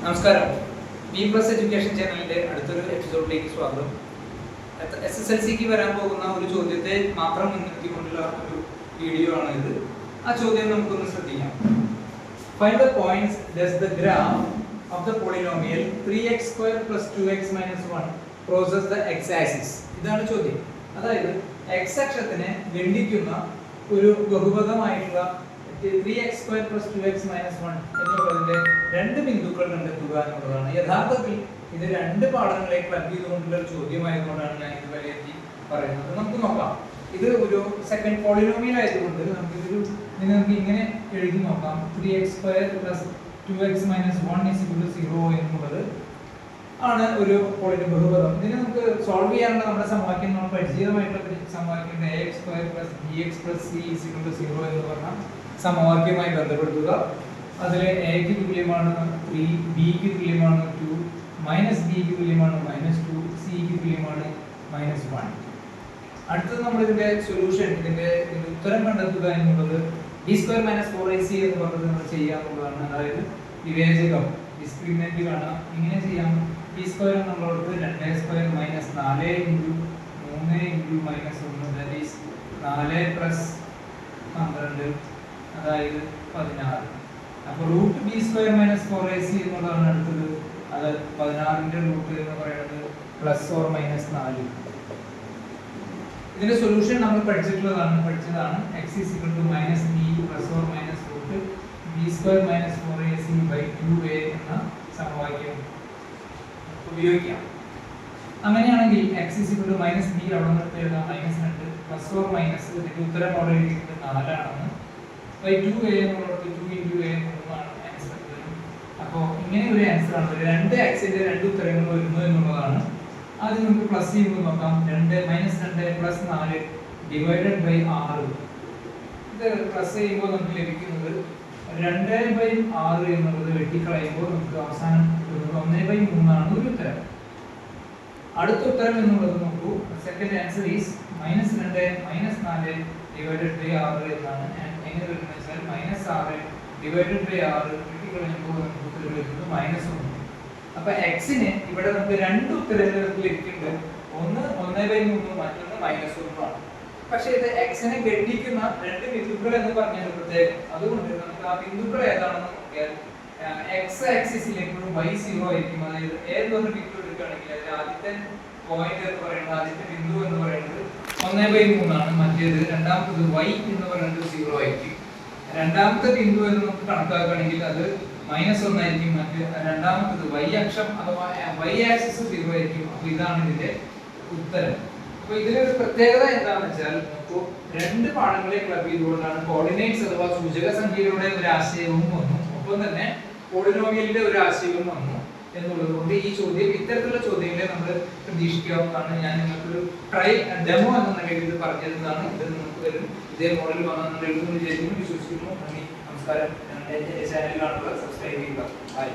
നമസ്കാരം. B plus education ചാനലിന്റെ അടുത്തൊരു എപ്പിസോഡിലേക്ക് സ്വാഗതം. SSLCക്ക് വരാൻ പോകുന്ന ഒരു ചോദ്യത്തെ മാത്രം മുൻനിർത്തിക്കൊണ്ടുള്ള ഒരു വീഡിയോ ആണ് ഇത്. ആ ചോദ്യം നമുക്കൊന്ന് ശ്രദ്ധിക്കാം. Find the points does the graph of the polynomial 3x square plus 2x minus 1 crosses the x-axis. ഇതാണ് ചോദ്യം. അതായത് x അക്ഷത്തിനെ ഖണ്ഡിക്കുന്ന ഒരു ബഹുപദമായിട്ടുള്ള 3x square plus 2x minus 1 എന്നുള്ളതിന്റെ രണ്ട് ബിന്ദുക്കൾ കണ്ടെത്തുക എന്നുള്ളതാണ്. യഥാർത്ഥത്തിൽ ഇത് രണ്ട് പാഠങ്ങളെ ക്ലബ് ചെയ്തുകൊണ്ടുള്ള ഒരു ചോദ്യമായതുകൊണ്ടാണ് ഞാൻ ഇത് വിലയിരുത്തി പറയുന്നത്. നമുക്ക് നോക്കാം. ഇത് ഒരു സെക്കൻഡ് പോളിനോമിയൽ ആയതുകൊണ്ട് നിങ്ങൾക്ക് ഇങ്ങനെ എഴുതി നോക്കാം. 3x square plus 2x minus 1 is equal to 0 എന്നുള്ളത് ആണ് ഒരു ബഹുപദം. ഇതിനെ നമുക്ക് സോൾവ് ചെയ്യാനുള്ള നമ്മുടെ സമവാക്യം നമ്മൾ പരിചിതമായിട്ടുള്ള സമവാക്യം ax square plus bx plus c is equal to 0 എന്ന് പറഞ്ഞ സമവാക്യവുമായി ബന്ധപ്പെടുത്തുക. അതിൽ a ക്ക് തുല്യമാണ് 3, b ക്ക് തുല്യമാണ് 2, മൈനസ് b ക്ക് തുല്യമാണ് -2, c ക്ക് തുല്യമാണ് -1. അടുത്തത് നമ്മൾ ഇതിന്റെ സൊല്യൂഷൻ, ഇതിന്റെ ഉത്തരം കണ്ടെത്തുക എന്നുള്ളത് b സ്ക്വയർ - 4ac എന്ന് പറഞ്ഞത് നമ്മൾ ചെയ്യാന്നുള്ളതാണ്. അതായത് വിവേചകം ഡിസ്ക്രിമിനന്റ് കാണാം. ഇങ്ങനെ ചെയ്യാം. b സ്ക്വയർ എന്നുള്ളത് 2 സ്ക്വയർ - 4 * 3 * -1 that is 4 + 12 അതായത് 16. അപ്പോൾ √b സ്ക്വയർ - 4ac എന്നുള്ളതാണ് അടുത്തത്. അത് 16ന്റെ റൂട്ട് എന്ന് പറയുന്നത് +or-4. ഇതിന്റെ സൊല്യൂഷൻ നമ്മൾ പഠിച്ചതാണ് x = -b +or-√b² - 4ac/2a എന്ന സമവാക്യം ഉപയോഗിക്കാം. അങ്ങനെയാണെങ്കിൽ x = -b അവിടെ നിന്ന് എഴുതാം -2 +or- ഇതിന്റെ ഉത്തരം അവിടെ എഴുതിയിട്ട് 4 ആണെന്ന്. 2a എന്നുള്ളത് 2 * a എന്നാണ് ആൻസർ വരും. അപ്പോൾ ഇങ്ങനെ ഒരു ആൻസർ ആണ്. രണ്ട് എക്സിന്റെ രണ്ട് ഉത്തരങ്ങൾ വരുന്നു എന്നുള്ളതാണ്. ആദ്യം നമുക്ക് പ്ലസ് ചെയ്യുമ്പോൾ നോക്കാം. 2 - 2 + 4 / 6. ഇത് പ്ലസ് ചെയ്യുമ്പോൾ നമുക്ക് ലഭിക്കുന്നത് 2/6 എന്നുള്ളത് വെട്ടിക്കളയുമ്പോൾ നമുക്ക് അവസാനം 1/3 ആണ് ഒരു ഉത്തരം. അടുത്ത ഉത്തരം എന്നുള്ളത് നോക്കൂ. സെക്കൻഡ് ആൻസർ ഈസ് -2 - 4 / 6 എന്നാണ്. എങ്ങനെ വരുന്നത് വെച്ചാൽ -6 / 6 വെട്ടിക്കളയുമ്പോൾ നമുക്ക് ഉത്തരം വരുന്നത് -1. അപ്പൊ എക്സിന് ഇവിടെ നമുക്ക് രണ്ട് ഉത്തരങ്ങൾ ലഭിക്കുന്നുണ്ട്. ഒന്ന് 1/3, മറ്റൊന്ന് -1 ആണ്. പക്ഷേ ഇത് എക്സിനെ ഖണ്ഡിക്കുന്ന രണ്ട് ബിന്ദുക്കൾ എന്ന് പറഞ്ഞാൽ പ്രത്യേകം. അതുകൊണ്ട് നമുക്ക് ആ ബിന്ദുക്കൾ ഏതാണെന്ന് നോക്കിയാൽ x ആക്സിസിലേക്ക് y 0 ആയിരിക്കും. അതായത് ഏതൊരു ബിന്ദു എടുക്കുകയാണെങ്കിൽ അതിൽ ആദ്യത്തെ പോയിന്റ് എന്ന് പറയുന്നത്, ആദ്യത്തെ ബിന്ദു എന്ന് പറയുന്നത് 1/3 ആണ്. മറ്റേത് രണ്ടാമത്തത് y എന്ന് പറയുന്നത് 0 ആയിരിക്കും. രണ്ടാമത്തെ ബിന്ദു എന്ന് നമുക്ക് കണക്കാക്കുകയാണെങ്കിൽ അത് -1 ആയിരിക്കും. മറ്റ് രണ്ടാമത്തത് y അക്ഷം അഥവാ y ആക്സിസ് 0 ആയിരിക്കും. അപ്പോൾ ഇതാണ് ഇതിന്റെ ഉത്തരം. അപ്പോൾ ഇതിലൊരു പ്രത്യേകത എന്താണെന്ന് വെച്ചാൽ നമുക്ക് രണ്ട് പാഠങ്ങളെ ക്ലബ് ചെയ്തുകൊണ്ടാണ് കോർഡിനേറ്റ്സ് അഥവാ സൂചക സംഖ്യകളുടെ ഒരു ആശയവും വന്നു, ഒപ്പം തന്നെ പോളിനോമിയലിന്റെ ഒരു ആശയവും വന്നു എന്നുള്ളത് കൊണ്ട് ഈ ചോദ്യം, ഇത്തരത്തിലുള്ള ചോദ്യങ്ങളെ നമ്മൾ പ്രതീക്ഷിക്കാവുന്നതാണ്. ഞാൻ നിങ്ങൾക്കൊരു ഡെമോ എന്ന നിലയിൽ ഇത് പറഞ്ഞിരുന്നതാണ്. ഇത് നമുക്ക് വരും ഇതേ മോഡൽ വന്നെന്ന് എഴുതുന്നു വിചാരിക്കുന്നു, വിശ്വസിക്കുന്നു. നന്ദി, നമസ്കാരം. ചാനൽ കാണുക, സബ്സ്ക്രൈബ് ചെയ്യുക. ബൈ.